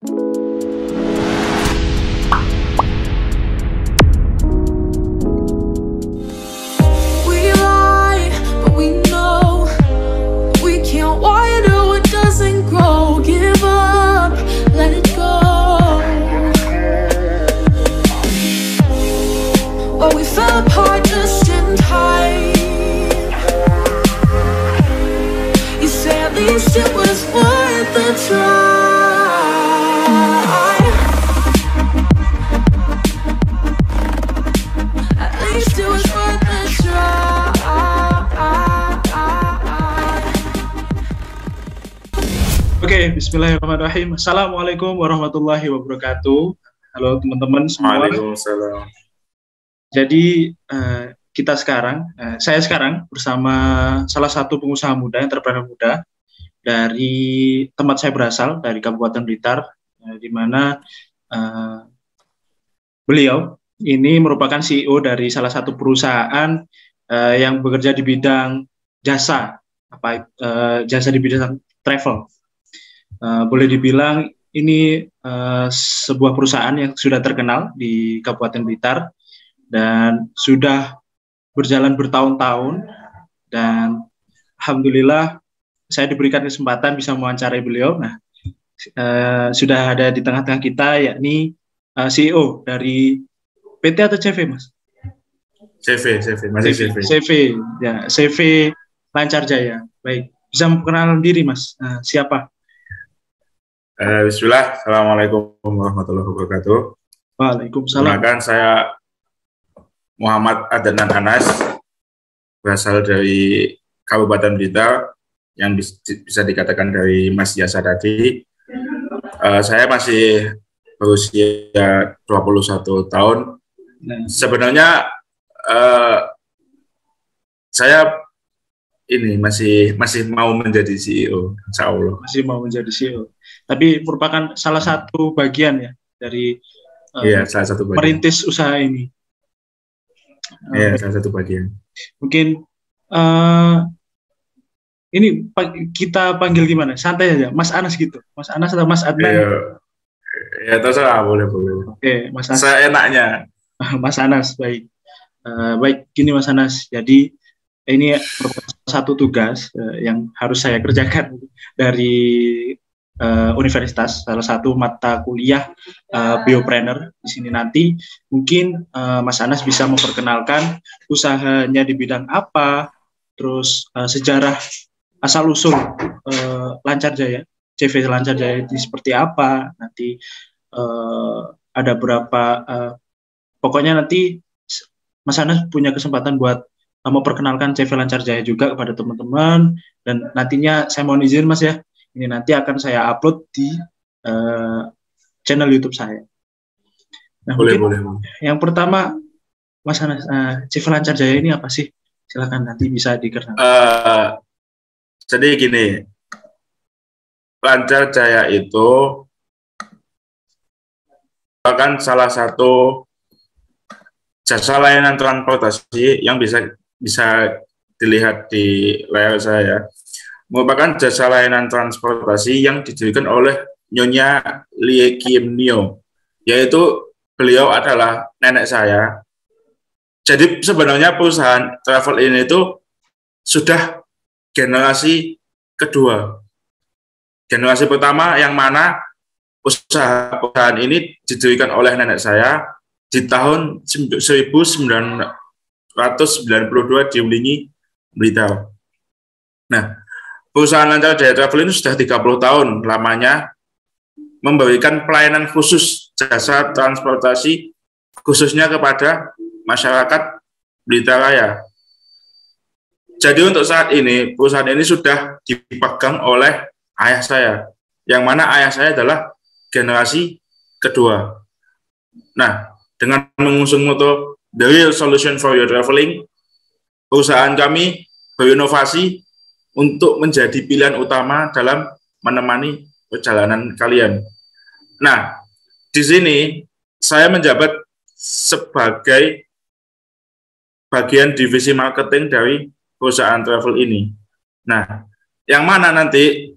Oke, bismillahirrahmanirrahim. Assalamualaikum warahmatullahi wabarakatuh. Halo teman-teman semua. Waalaikumsalam. Jadi saya sekarang bersama salah satu pengusaha muda, entrepreneur muda dari tempat saya berasal, dari Kabupaten Blitar, di mana beliau ini merupakan CEO dari salah satu perusahaan yang bekerja di bidang jasa, jasa di bidang travel. Boleh dibilang ini sebuah perusahaan yang sudah terkenal di Kabupaten Blitar dan sudah berjalan bertahun-tahun, dan alhamdulillah saya diberikan kesempatan bisa mewawancarai beliau. Nah, sudah ada di tengah-tengah kita, yakni CEO dari PT atau CV, Mas? CV, masih CV. CV, ya, CV Lancar Jaya. Baik, bisa memperkenalkan diri, Mas. Siapa? Bismillah, Assalamualaikum warahmatullahi wabarakatuh. Waalaikumsalam. Perkenalkan, saya Muhammad Adnan Anas, berasal dari Kabupaten Blitar, yang bisa dikatakan dari Mas Jasa tadi. Saya masih berusia 21 tahun. Sebenarnya saya ini masih mau menjadi CEO, insya Allah. Masih mau menjadi CEO. Tapi merupakan salah satu bagian ya dari salah satu bagian merintis usaha ini. Iya, salah satu bagian. Mungkin ini kita panggil gimana? Santai aja, Mas Anas gitu. Mas Anas atau Mas Adnan? Ya terserah, boleh. Oke, Mas Anas. Saya enaknya. Mas Anas, baik. Baik, gini Mas Anas. Jadi ini satu tugas yang harus saya kerjakan dari universitas, salah satu mata kuliah biopreneur di sini. Nanti mungkin Mas Anas bisa memperkenalkan usahanya di bidang apa, terus sejarah asal usul Lancar Jaya, CV Lancar Jaya ini seperti apa. Nanti ada berapa, pokoknya nanti Mas Anas punya kesempatan buat memperkenalkan CV Lancar Jaya juga kepada teman-teman, dan nantinya saya mohon izin Mas ya, ini nanti akan saya upload di channel YouTube saya. Nah, boleh. Yang pertama, Mas Anas, CV Lancar Jaya ini apa sih? Silakan nanti bisa dikenal. Jadi gini, Lancar Jaya itu merupakan salah satu jasa layanan transportasi yang bisa dilihat di layar saya. Merupakan jasa layanan transportasi yang didirikan oleh Nyonya Lee Kim Nyo, yaitu beliau adalah nenek saya. Jadi sebenarnya perusahaan travel ini itu sudah generasi kedua. Generasi pertama yang mana perusahaan ini didirikan oleh nenek saya di tahun 1992 di Ulingi, Blitar. Nah, perusahaan Lancar Jaya Travel ini sudah 30 tahun lamanya memberikan pelayanan khusus jasa transportasi khususnya kepada masyarakat Blitar Raya. Jadi untuk saat ini perusahaan ini sudah dipegang oleh ayah saya, yang mana ayah saya adalah generasi kedua. Nah, dengan mengusung moto The Real Solution for Your Traveling, perusahaan kami berinovasi untuk menjadi pilihan utama dalam menemani perjalanan kalian. Nah, di sini saya menjabat sebagai bagian divisi marketing dari perusahaan travel ini. Nah, yang mana nanti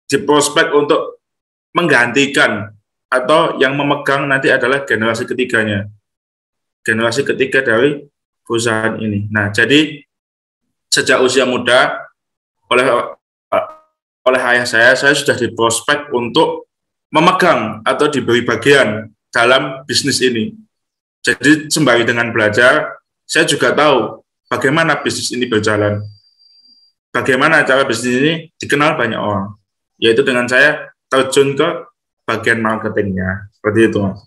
diprospek untuk menggantikan atau yang memegang nanti adalah generasi ketiganya, generasi ketiga dari perusahaan ini. Nah, jadi sejak usia muda oleh ayah saya sudah diprospek untuk memegang atau diberi bagian dalam bisnis ini. Jadi sembari dengan belajar, saya juga tahu bagaimana bisnis ini berjalan, bagaimana cara bisnis ini dikenal banyak orang, yaitu dengan saya terjun ke bagian marketingnya, seperti itu, Mas.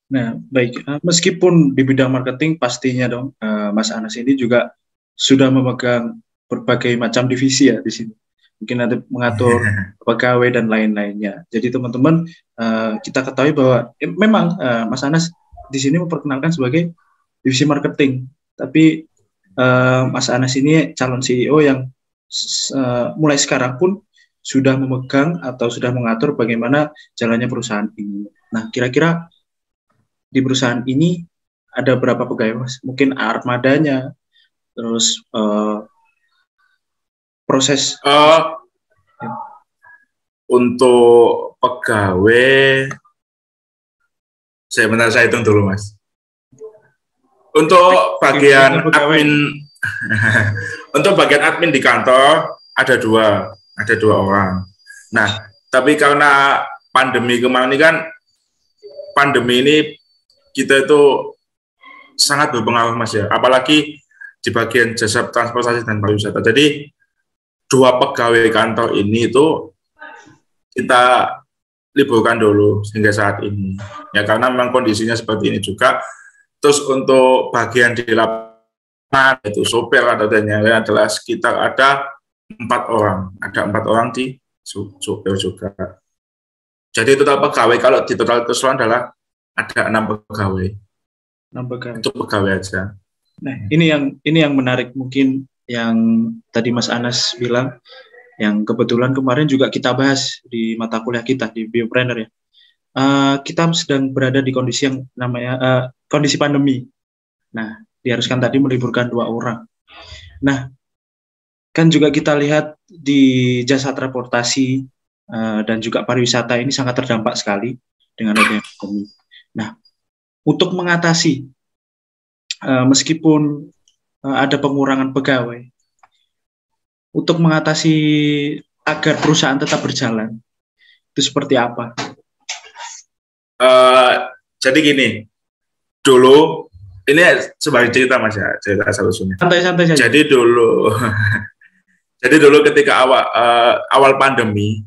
Nah, baik. Meskipun di bidang marketing pastinya dong, Mas Anas ini juga sudah memegang berbagai macam divisi ya di sini. Mungkin nanti mengatur pegawai dan lain-lainnya. Jadi teman-teman, kita ketahui bahwa memang Mas Anas di sini memperkenalkan sebagai divisi marketing. Tapi Mas Anas ini calon CEO yang mulai sekarang pun sudah memegang atau sudah mengatur bagaimana jalannya perusahaan ini. Nah, kira-kira di perusahaan ini ada berapa pegawai, Mas? Mungkin armadanya, terus proses untuk pegawai, saya hitung dulu, Mas. Untuk bagian admin, untuk bagian admin di kantor ada dua orang. Nah, tapi karena pandemi kemarin ini kan, pandemi ini kita itu sangat berpengaruh, Mas ya. Apalagi di bagian jasa transportasi dan pariwisata. Jadi 2 pegawai kantor ini itu kita liburkan dulu hingga saat ini. Ya karena memang kondisinya seperti ini juga. Terus untuk bagian di lapangan itu sopir atau dan yang lain adalah sekitar ada 4 orang. Ada 4 orang di sopir juga. Jadi total pegawai kalau di total keseluruhan adalah ada 6 pegawai. 6 pegawai. Itu pegawai aja. Nah, ini yang menarik, mungkin yang tadi Mas Anas bilang, yang kebetulan kemarin juga kita bahas di mata kuliah kita di Biopreneur ya. Kita sedang berada di kondisi yang namanya kondisi pandemi. Nah, diharuskan tadi meliburkan 2 orang. Nah, kan juga kita lihat di jasa transportasi dan juga pariwisata ini sangat terdampak sekali dengan adanya pandemi. Nah, untuk mengatasi meskipun ada pengurangan pegawai, untuk mengatasi agar perusahaan tetap berjalan, itu seperti apa? Jadi gini, dulu ini sebagai cerita, Mas ya, cerita solusinya. Santai-santai saja. Jadi dulu ketika awal pandemi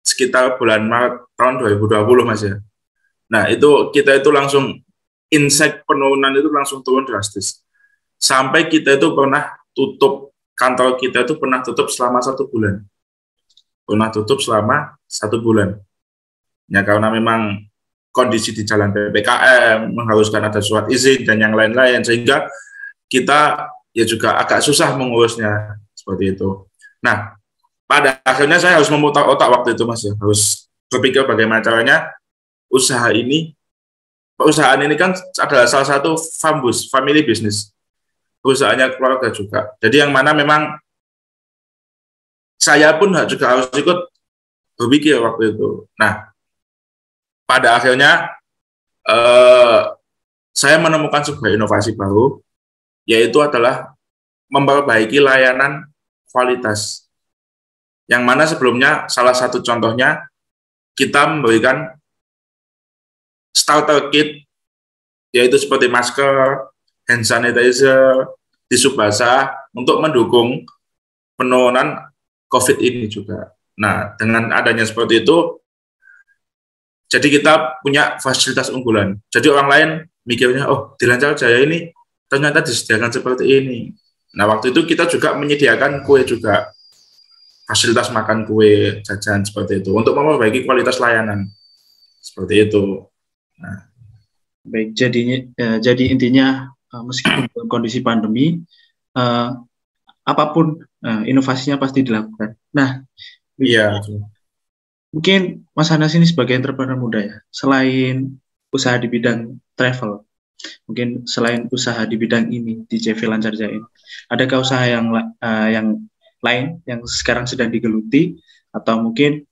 sekitar bulan Maret tahun 2020, Mas ya. Nah, itu kita itu langsung insight penurunan itu langsung turun drastis. Sampai kita itu pernah tutup, kantor kita itu pernah tutup selama 1 bulan. Pernah tutup selama 1 bulan. Ya karena memang kondisi di jalan PPKM mengharuskan ada surat izin dan yang lain-lain, sehingga kita ya juga agak susah mengurusnya seperti itu. Nah, pada akhirnya saya harus memutar otak waktu itu, Mas ya. Harus berpikir bagaimana caranya perusahaan ini kan adalah salah satu family business. Perusahaannya keluarga juga. Jadi yang mana memang saya pun juga harus ikut berpikir waktu itu. Nah, pada akhirnya saya menemukan sebuah inovasi baru, yaitu adalah memperbaiki layanan kualitas. Yang mana sebelumnya salah satu contohnya kita memberikan starter kit, yaitu seperti masker, hand sanitizer, tisu basah untuk mendukung penurunan COVID ini juga. Nah, dengan adanya seperti itu, jadi kita punya fasilitas unggulan. Jadi orang lain mikirnya, oh di Lancar Jaya ini ternyata disediakan seperti ini. Nah, waktu itu kita juga menyediakan kue juga, fasilitas makan kue, jajan seperti itu, untuk memperbaiki kualitas layanan. Seperti itu. Nah. Baik, jadi intinya meskipun dalam kondisi pandemi, apapun inovasinya pasti dilakukan. Nah, iya. Mungkin Mas Anas ini sebagai entrepreneur muda ya, selain usaha di bidang travel, mungkin selain usaha di bidang ini di CV Lancar Jaya, adakah usaha yang lain yang sekarang sedang digeluti, atau mungkin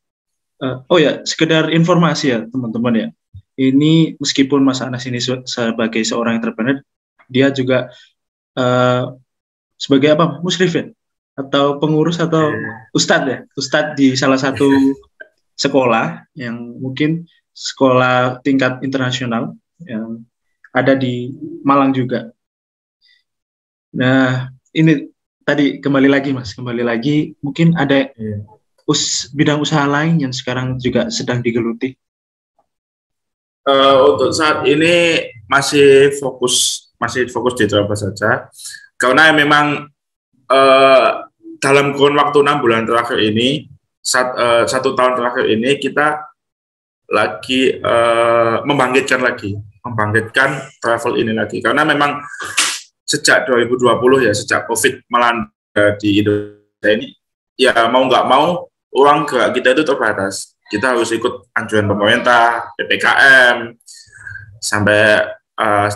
Oh ya, sekedar informasi ya teman-teman ya. Ini meskipun Mas Anas ini sebagai seorang entrepreneur, dia juga sebagai apa? Musrif ya? Atau pengurus atau ustadz ya? Ustadz di salah satu sekolah yang mungkin sekolah tingkat internasional yang ada di Malang juga. Nah, ini tadi kembali lagi Mas, kembali lagi mungkin ada bidang usaha lain yang sekarang juga sedang digeluti. Untuk saat ini masih fokus di Travel saja, karena memang dalam kurun waktu 6 bulan terakhir ini, 1 tahun terakhir ini kita lagi membangkitkan travel ini lagi, karena memang sejak 2020 ya, sejak COVID melanda di Indonesia ini, ya mau nggak mau uang gerak kita itu terbatas. Kita harus ikut anjuran pemerintah, PPKM, sampai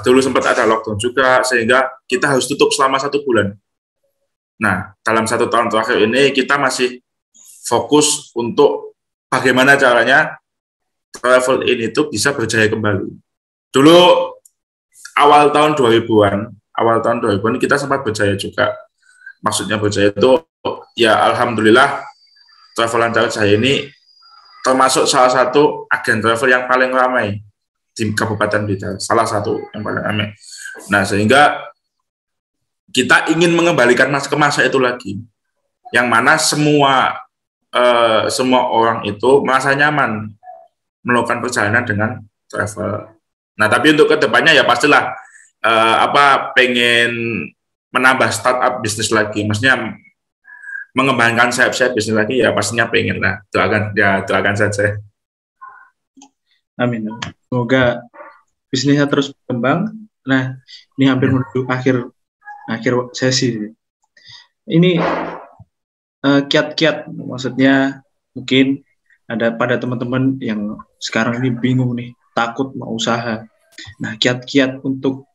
dulu sempat ada lockdown juga, sehingga kita harus tutup selama 1 bulan. Nah, dalam 1 tahun terakhir ini kita masih fokus untuk bagaimana caranya travel ini itu bisa berjaya kembali. Dulu awal tahun 2000-an kita sempat berjaya juga. Maksudnya berjaya itu ya alhamdulillah Travel Lancar Jaya ini termasuk salah satu agen travel yang paling ramai di Kabupaten Blitar, salah satu yang paling ramai. Nah, sehingga kita ingin mengembalikan ke masa itu lagi, yang mana semua orang itu merasa nyaman melakukan perjalanan dengan travel. Nah, tapi untuk kedepannya ya pastilah pengen menambah startup bisnis lagi, maksudnya mengembangkan sayap-sayap bisnis lagi, ya pastinya pengen lah. Doakan saja. Amin. Semoga bisnisnya terus berkembang. Nah, ini hampir menuju akhir sesi. Ini kiat-kiat, maksudnya mungkin ada pada teman-teman yang sekarang ini bingung nih, takut mau usaha. Nah, kiat-kiat untuk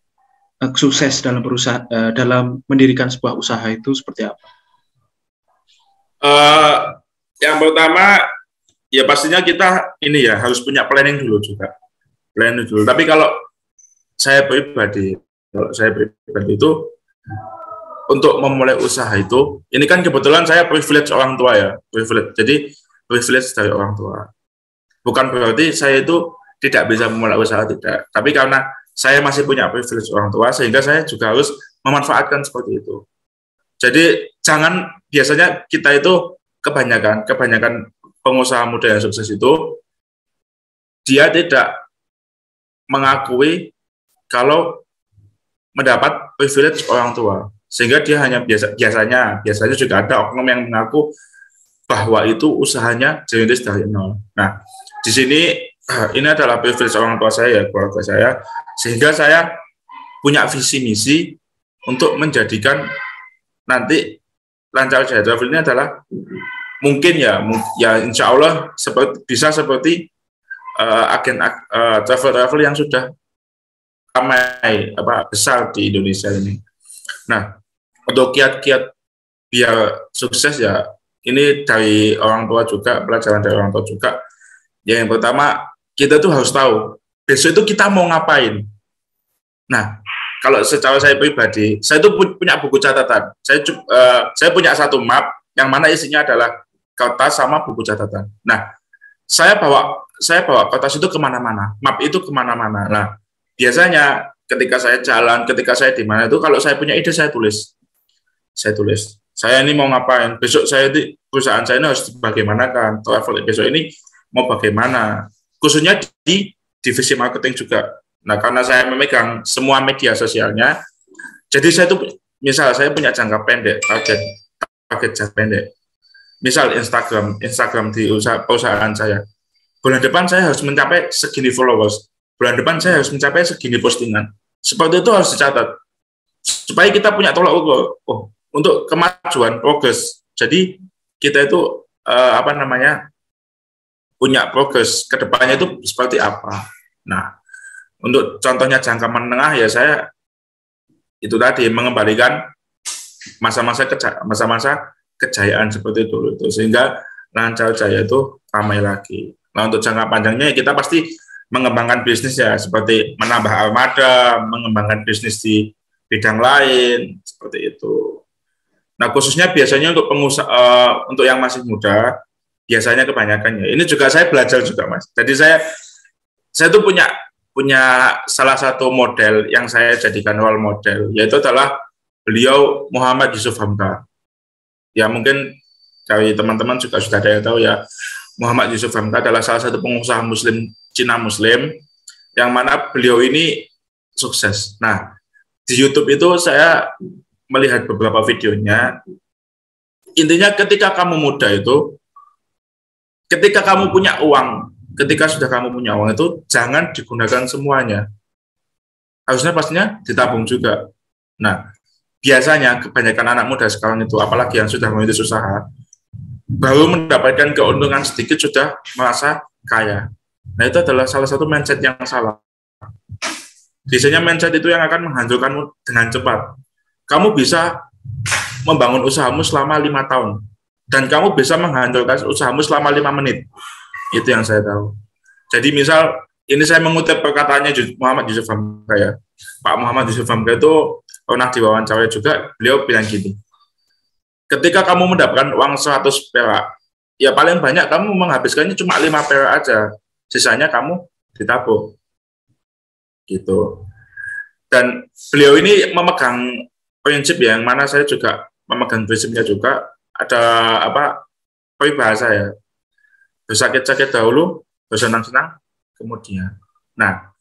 sukses dalam berusaha, dalam mendirikan sebuah usaha itu seperti apa? Yang pertama, ya pastinya kita ini ya harus punya planning dulu juga. Planning dulu. Tapi kalau saya pribadi itu untuk memulai usaha itu, ini kan kebetulan saya privilege orang tua ya, Jadi privilege dari orang tua. Bukan berarti saya itu tidak bisa memulai usaha, tidak. Tapi karena saya masih punya privilege orang tua, sehingga saya juga harus memanfaatkan seperti itu. Jadi biasanya kita itu kebanyakan pengusaha muda yang sukses itu, dia tidak mengakui kalau mendapat privilege orang tua, sehingga dia hanya biasanya juga ada oknum yang mengaku bahwa itu usahanya dirintis dari nol. Nah, di sini ini adalah privilege orang tua saya, keluarga saya, sehingga saya punya visi misi untuk menjadikan nanti Lancar Jaya Travel ini adalah mungkin ya insya Allah bisa seperti agen travel yang sudah ramai besar di Indonesia ini. Nah, untuk kiat-kiat biar sukses ya, ini dari orang tua juga, pelajaran dari orang tua juga. Yang pertama, kita tuh harus tahu besok itu kita mau ngapain. Nah, kalau secara saya pribadi, saya itu punya buku catatan. Saya punya satu map yang mana isinya adalah kertas sama buku catatan. Nah, saya bawa kertas itu kemana-mana, map itu kemana-mana. Nah, biasanya ketika saya jalan, ketika saya di mana itu, kalau saya punya ide saya tulis. Saya ini mau ngapain? Besok perusahaan saya ini harus bagaimanakan? Travel besok ini mau bagaimana? Khususnya di divisi marketing juga. Nah, karena saya memegang semua media sosialnya, jadi saya punya jangka pendek, target jangka pendek. Misal Instagram di perusahaan saya. Bulan depan saya harus mencapai segini followers. Bulan depan saya harus mencapai segini postingan. Seperti itu harus dicatat. Supaya kita punya tolak ukur. Untuk kemajuan, progres. Jadi kita itu punya progres ke depannya itu seperti apa. Nah, untuk contohnya jangka menengah ya saya itu tadi mengembalikan masa-masa kejayaan seperti itu, sehingga Lancar Jaya itu ramai lagi. Nah, untuk jangka panjangnya kita pasti mengembangkan bisnis ya, seperti menambah armada, mengembangkan bisnis di bidang lain, seperti itu. Nah, khususnya biasanya untuk pengusaha, untuk yang masih muda, biasanya kebanyakan ya. Ini juga saya belajar juga, Mas. Jadi saya tuh punya salah satu model yang saya jadikan role model, yaitu adalah beliau Muhammad Yusuf Hamka. Ya mungkin dari teman-teman juga sudah ada yang tahu ya, Muhammad Yusuf Hamka adalah salah satu pengusaha Muslim, Cina Muslim, yang mana beliau ini sukses. Nah, di YouTube itu saya melihat beberapa videonya. Intinya ketika kamu muda itu, ketika kamu punya uang, ketika sudah kamu punya uang itu jangan digunakan semuanya. Harusnya pastinya ditabung juga. Nah, biasanya kebanyakan anak muda sekarang itu, apalagi yang sudah merintis usaha, baru mendapatkan keuntungan sedikit sudah merasa kaya. Nah, itu adalah salah satu mindset yang salah. Biasanya mindset itu yang akan menghancurkanmu dengan cepat. Kamu bisa membangun usahamu selama 5 tahun, dan kamu bisa menghancurkan usahamu selama 5 menit. Itu yang saya tahu. Jadi misal, ini saya mengutip perkataannya Muhammad Yusuf Hamka ya. Pak Muhammad Yusuf Hamka itu pernah diwawancara juga, beliau bilang gini, ketika kamu mendapatkan uang 100 perak, ya paling banyak kamu menghabiskannya cuma 5 perak aja, sisanya kamu ditabung. Gitu. Dan beliau ini memegang prinsip ya, yang mana saya juga memegang prinsipnya juga, ada peribahasa ya, bersakit-sakit dahulu, bersenang-senang kemudian. Nah,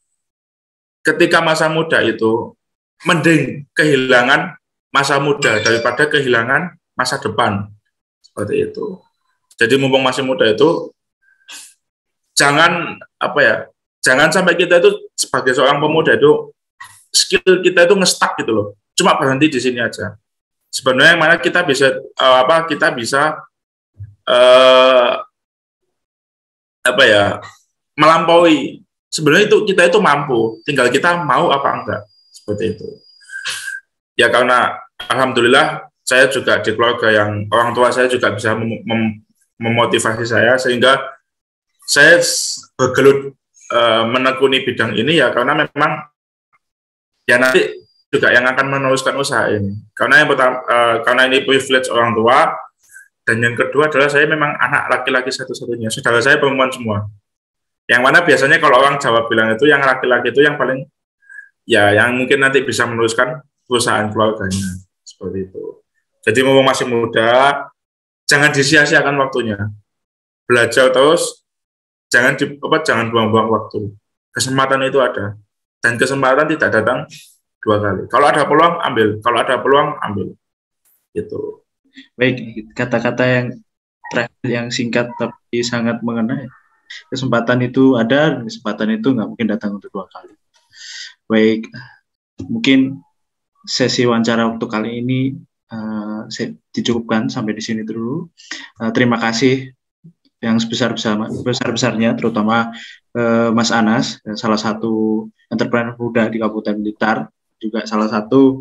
ketika masa muda itu, mending kehilangan masa muda daripada kehilangan masa depan, seperti itu. Jadi mumpung masih muda itu, jangan sampai kita itu sebagai seorang pemuda itu skill kita itu ngestak gitu loh, cuma berhenti di sini aja. Sebenarnya yang mana kita bisa melampaui. Sebenarnya itu kita itu mampu, tinggal kita mau apa enggak, seperti itu. Ya karena alhamdulillah saya juga di keluarga yang orang tua saya juga bisa memotivasi saya, sehingga saya bergelut menekuni bidang ini ya, karena memang ya nanti juga yang akan meneruskan usaha ini. Karena yang pertama, karena ini privilege orang tua, dan yang kedua adalah saya memang anak laki-laki satu-satunya. Saudara saya perempuan semua. Yang mana biasanya kalau orang Jawa bilang itu yang laki-laki itu yang paling ya yang mungkin nanti bisa meneruskan perusahaan keluarganya, seperti itu. Jadi mumpung masih muda, jangan disia-siakan waktunya. Belajar terus, jangan buang-buang waktu. Kesempatan itu ada, dan kesempatan tidak datang 2 kali. Kalau ada peluang, ambil. Kalau ada peluang, ambil. Gitu. Baik, kata-kata yang terakhir yang singkat tapi sangat mengena. Kesempatan itu ada, dan kesempatan itu nggak mungkin datang untuk 2 kali. Baik, mungkin sesi wawancara untuk kali ini saya dicukupkan sampai di sini dulu. Terima kasih yang sebesar-besarnya, terutama Mas Anas, salah satu entrepreneur muda di Kabupaten Blitar, juga salah satu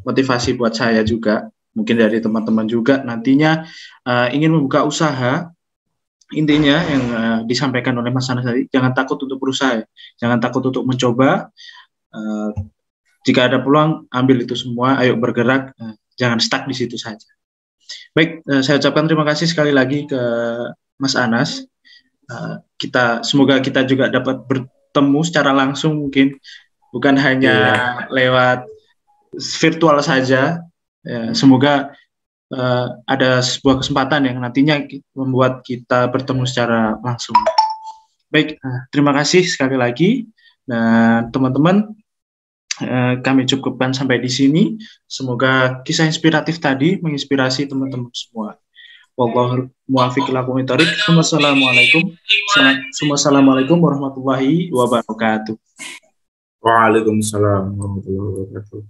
motivasi buat saya juga, mungkin dari teman-teman juga nantinya ingin membuka usaha. Intinya yang disampaikan oleh Mas Anas tadi, jangan takut untuk berusaha, jangan takut untuk mencoba. Jika ada peluang, ambil itu semua, ayo bergerak, jangan stuck di situ saja. Baik, saya ucapkan terima kasih sekali lagi ke Mas Anas. Semoga kita juga dapat bertemu secara langsung, mungkin bukan hanya lewat virtual saja. Semoga ada sebuah kesempatan yang nantinya membuat kita bertemu secara langsung. Baik, terima kasih sekali lagi, dan teman-teman, kami cukupkan sampai di sini. Semoga kisah inspiratif tadi menginspirasi teman-teman semua. Wallahul muwaffiq ila aqwamit thoriq. Wassalamualaikum warahmatullahi wabarakatuh. Waalaikumsalam warahmatullahi wabarakatuh.